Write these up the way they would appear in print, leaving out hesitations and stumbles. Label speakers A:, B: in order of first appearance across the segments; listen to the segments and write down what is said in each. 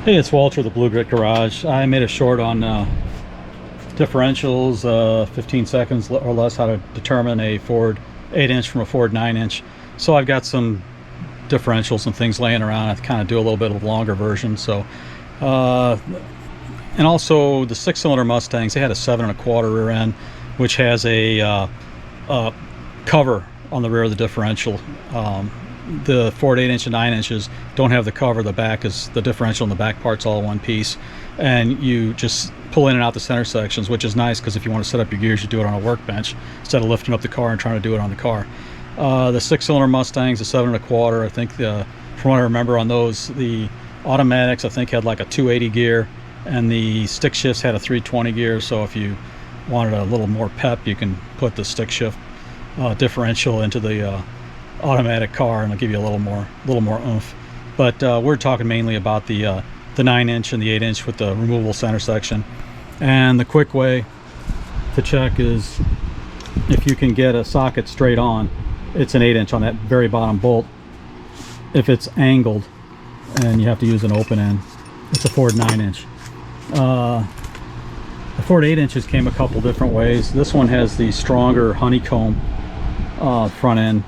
A: Hey, it's Walter, the Blu-Grit Garage. I made a short on differentials, 15 seconds or less, how to determine a Ford 8-inch from a Ford 9-inch. So I've got some differentials and things laying around. I kind of do a little bit of a longer version. So, and also the 6-cylinder Mustangs, they had a 7 1/4 rear end, which has a cover on the rear of the differential. The Ford 8-inch and 9 inches don't have the cover. The back is the differential, and the back part's all one piece, and you just pull in and out the center sections, which is nice because if you want to set up your gears, you do it on a workbench instead of lifting up the car and trying to do it on the car. The 6-cylinder Mustangs, the 7 1/4, I think from what I remember on those, the automatics I think had like a 280 gear, and the stick shifts had a 320 gear. So if you wanted a little more pep, you can put the stick shift differential into the automatic car, and it'll give you a little more oomph. But we're talking mainly about the 9-inch and the 8-inch with the removable center section. And the quick way to check is if you can get a socket straight on, it's an 8-inch on that very bottom bolt. If it's angled and you have to use an open end, it's a Ford 9-inch. The Ford 8-inches came a couple different ways. This one has the stronger honeycomb front end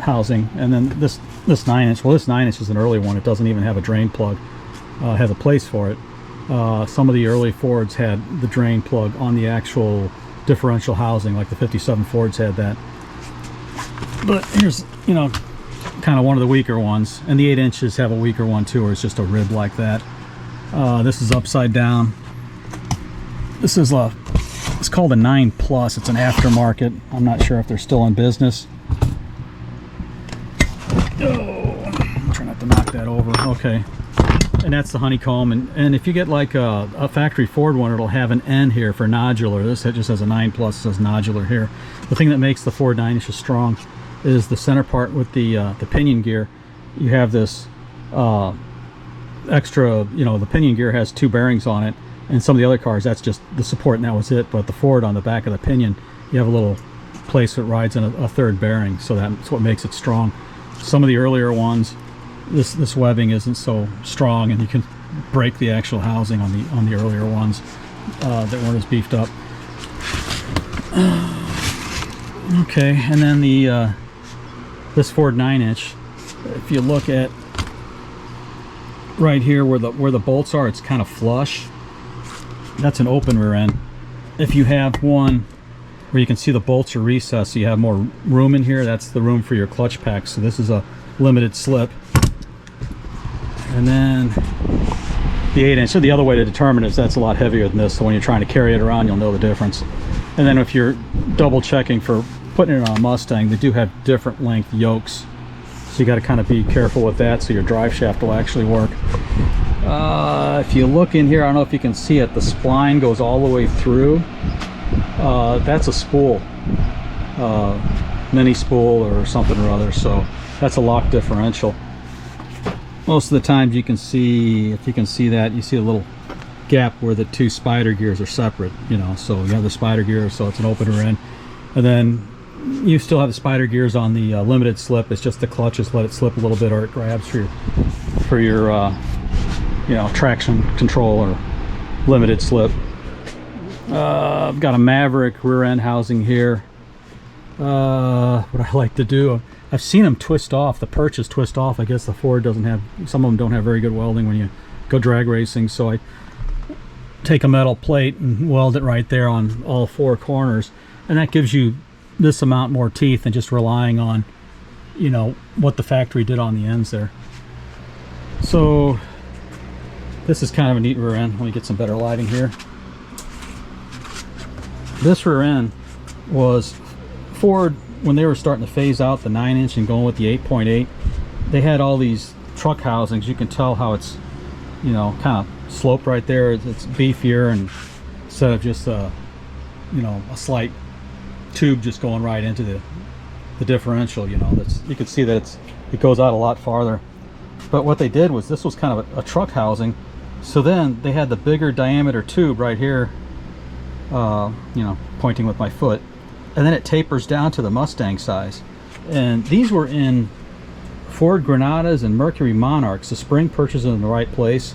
A: housing, and then this 9-inch, well, this 9-inch is an early one. It doesn't even have a drain plug. It has a place for it. Some of the early Fords had the drain plug on the actual differential housing, like the 57 Fords had that. But here's, kind of one of the weaker ones, and the 8-inches have a weaker one too, or it's just a rib like that. This is upside down. This is it's called a 9 Plus. It's an aftermarket. I'm not sure if they're still in business. I'm trying not to knock that over. Okay, and that's the honeycomb. And if you get like a factory Ford one, it'll have an N here for nodular. This just has a 9 Plus, says nodular here. The thing that makes the Ford 9-inches strong is the center part with the pinion gear. You have this extra, the pinion gear has 2 bearings on it, and some of the other cars, that's just the support and that was it. But the Ford, on the back of the pinion, you have a little place that rides in a third bearing, so that's what makes it strong. Some of the earlier ones, this webbing isn't so strong, and you can break the actual housing on the earlier ones that weren't as beefed up. Okay, and then this Ford 9-inch, if you look at right here where the bolts are, it's kind of flush. That's an open rear end. If you have one where you can see the bolts are recessed, so you have more room in here, that's the room for your clutch pack. So this is a limited slip. And then the 8-inch, so the other way to determine is that's a lot heavier than this, so when you're trying to carry it around, you'll know the difference. And then if you're double checking for putting it on a Mustang, they do have different length yokes, so you got to kind of be careful with that so your drive shaft will actually work. If you look in here, I don't know if you can see it, the spline goes all the way through. That's a spool, mini spool or something or other, so that's a lock differential. Most of the times you can see, if you can see that, you see a little gap where the 2 spider gears are separate, so you have the spider gear, so it's an open rear end, and then you still have the spider gears on the limited slip. It's just the clutches let it slip a little bit, or it grabs for your traction control or limited slip. I've got a Maverick rear end housing here. What I like to do, I've seen them twist off, the perches twist off. I guess the Ford doesn't have, some of them don't have very good welding when you go drag racing, so I take a metal plate and weld it right there on all 4 corners, and that gives you this amount more teeth than just relying on what the factory did on the ends there. So this is kind of a neat rear end. Let me get some better lighting here. This rear end was Ford, when they were starting to phase out the 9-inch and going with the 8.8, they had all these truck housings. You can tell how it's kind of sloped right there. It's beefier, and instead of just a slight tube just going right into the differential, you can see that it goes out a lot farther. But what they did was, this was kind of a truck housing, so then they had the bigger diameter tube right here, pointing with my foot, and then it tapers down to the Mustang size. And these were in Ford Granadas and Mercury Monarchs. The spring purchase in the right place.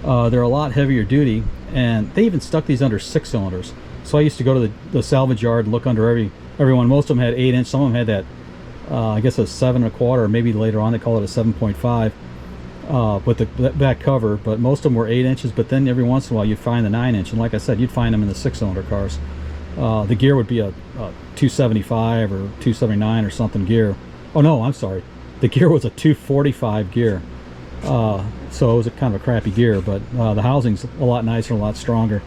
A: They're a lot heavier duty, and they even stuck these under 6 cylinders. So I used to go to the salvage yard and look under everyone. Most of them had 8-inch. Some of them had that, I guess, a 7 1/4, or maybe later on they call it a 7.5 with the back cover. But most of them were 8 inches. But then every once in a while you'd find the 9-inch, and like I said, you'd find them in the 6-cylinder cars. The gear would be a 275 or 279 or something gear. Oh no, I'm sorry. The gear was a 245 gear. So it was a kind of a crappy gear, but the housing's a lot nicer, a lot stronger.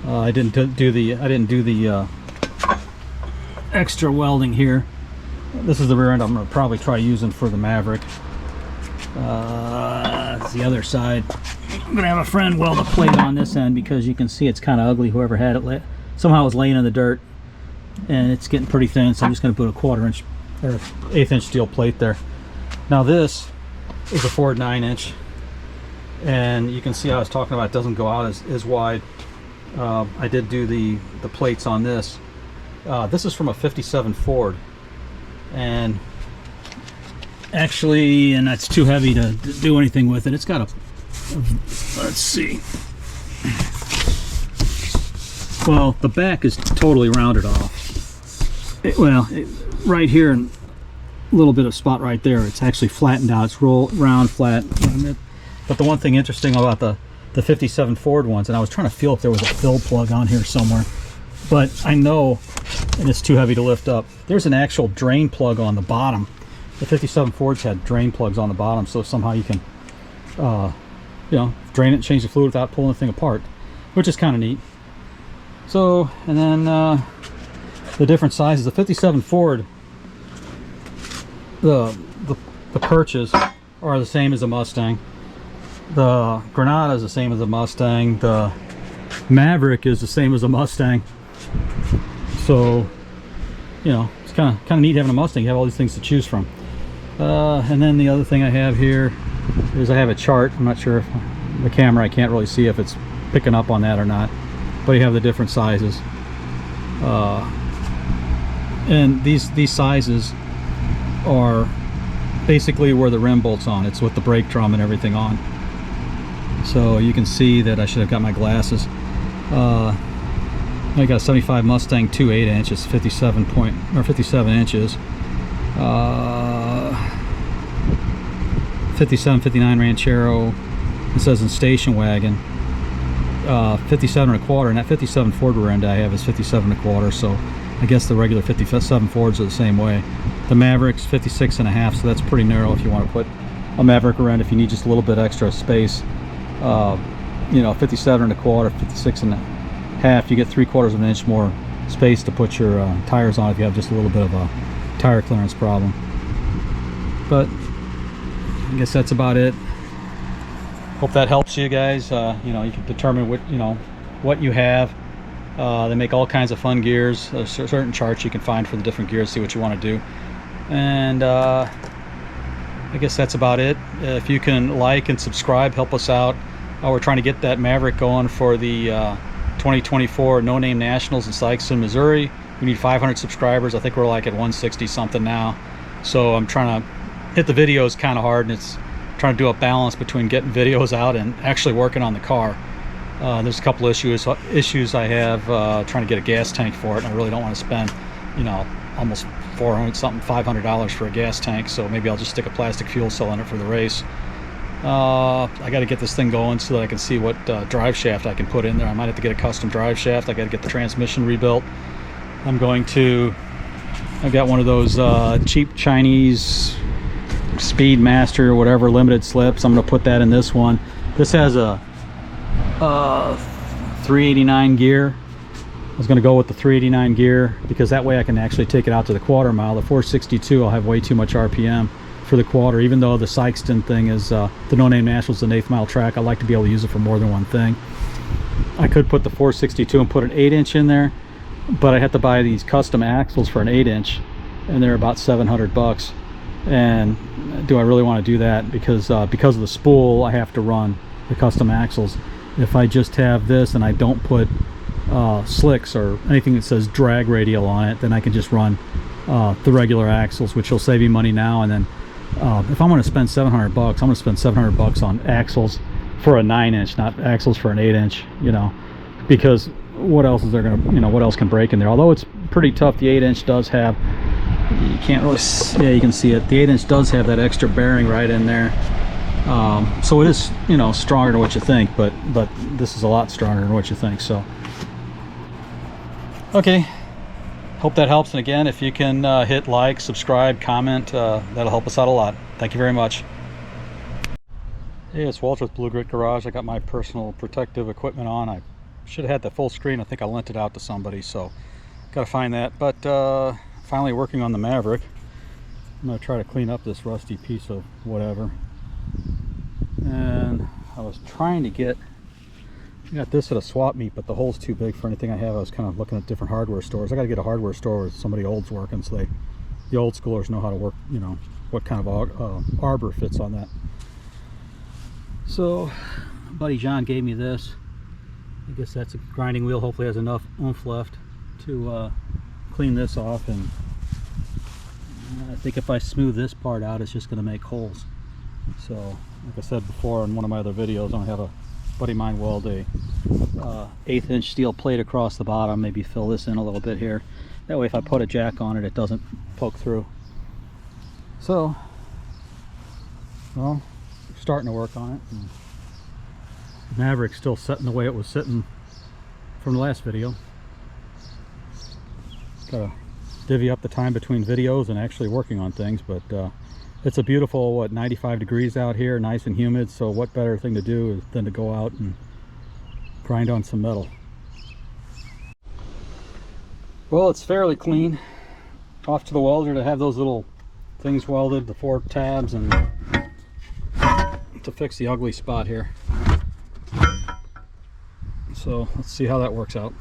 A: I didn't do the extra welding here. This is the rear end I'm going to probably try using for the Maverick. It's the other side. I'm going to have a friend weld a plate on this end because you can see it's kind of ugly. Whoever had it somehow was laying in the dirt, and it's getting pretty thin, so I'm just going to put a 1/4-inch or 1/8-inch steel plate there. Now this is a Ford 9-inch, and you can see how I was talking about it doesn't go out as wide. I did do the plates on this. This is from a 57 Ford, and actually, and that's too heavy to do anything with it. It's got let's see. Well, the back is totally rounded off. Right here, and a little bit of spot right there, it's actually flattened out. It's round, flat. But the one thing interesting about the 57 Ford ones, and I was trying to feel if there was a fill plug on here somewhere, but I know, and it's too heavy to lift up, there's an actual drain plug on the bottom. The 57 Fords had drain plugs on the bottom, so somehow you can drain it and change the fluid without pulling the thing apart, which is kind of neat. So, and then the different sizes. The 57 Ford, the perches are the same as the Mustang. The Granada is the same as the Mustang. The Maverick is the same as the Mustang. So, it's kind of neat having a Mustang. You have all these things to choose from. And then the other thing I have here is I have a chart. I'm not sure if the camera, I can't really see if it's picking up on that or not. But you have the different sizes. And these sizes are basically where the rim bolt's on. It's with the brake drum and everything on. So you can see that I should have got my glasses. I got a 75 Mustang 2.8-inch. It's 57 inches. 57, 59 Ranchero. It says in station wagon. 57 1/4, and that 57 Ford rear end I have is 57 1/4. So I guess the regular 57 Fords are the same way. The Maverick's 56 1/2, so that's pretty narrow if you want to put a Maverick rear end if you need just a little bit extra space. 57 1/4, 56 1/2, you get 3/4 of an inch more space to put your tires on if you have just a little bit of a tire clearance problem. But I guess that's about it. Hope that helps you guys. You can determine what you have. They make all kinds of fun gears. There's certain charts you can find for the different gears, see what you want to do. And I guess that's about it. If you can like and subscribe, help us out. We're trying to get that Maverick going for the 2024 No Name Nationals in Sikeston, Missouri. We need 500 subscribers. I think we're like at 160 something now. So I'm trying to hit the videos kind of hard, and it's trying to do a balance between getting videos out and actually working on the car. There's a couple issues I have trying to get a gas tank for it, and I really don't want to spend almost $500 for a gas tank, so maybe I'll just stick a plastic fuel cell in it for the race. I got to get this thing going so that I can see what drive shaft I can put in there. I might have to get a custom drive shaft. I got to get the transmission rebuilt. I've got one of those cheap Chinese Speedmaster or whatever limited slips. I'm going to put that in this one. This has a 389 gear. I was going to go with the 389 gear because that way I can actually take it out to the 1/4 mile. The 462 I'll have way too much RPM for the 1/4, even though the Sikeston thing is the No Name Nationals, the 1/8 mile track. I like to be able to use it for more than one thing. I could put the 462 and put an 8-inch in there, but I have to buy these custom axles for an 8-inch, and they're about $700. And do I really want to do that? Because of the spool, I have to run the custom axles. If I just have this and I don't put slicks or anything that says drag radial on it, then I can just run the regular axles, which will save me money now, and then if I'm going to spend $700, I'm going to spend $700 on axles for a 9-inch, not axles for an 8-inch, you know, because what else is there going to, you know, what else can break in there? Although it's pretty tough, the 8-inch does have, you can't really, yeah, you can see it, the 8-inch does have that extra bearing right in there. So it is, you know, stronger than what you think, but this is a lot stronger than what you think. So okay, hope that helps. And again, if you can hit like, subscribe, comment, that'll help us out a lot. Thank you very much. Hey, it's Walter with Blu-Grit Garage. I got my personal protective equipment on. I should have had the full screen. I think I lent it out to somebody, so gotta find that. But finally working on the Maverick. I'm gonna try to clean up this rusty piece of whatever. And I was trying to get, I got this at a swap meet, but the hole's too big for anything I have. I was kind of looking at different hardware stores. I got to get a hardware store where somebody old's working, so the old schoolers know how to work, you know, what kind of arbor fits on that. So buddy John gave me this. I guess that's a grinding wheel. Hopefully has enough oomph left to clean this off, and I think if I smooth this part out, it's just going to make holes. So like I said before in one of my other videos, I'm going to have a buddy of mine weld a 1/8-inch steel plate across the bottom, maybe fill this in a little bit here. That way if I put a jack on it, it doesn't poke through. So, well, starting to work on it. And Maverick's still sitting the way it was sitting from the last video. Gotta divvy up the time between videos and actually working on things, but it's a beautiful, what, 95 degrees out here, nice and humid, so what better thing to do than to go out and grind on some metal. Well, it's fairly clean. Off to the welder to have those little things welded, the 4 tabs, and to fix the ugly spot here. So let's see how that works out.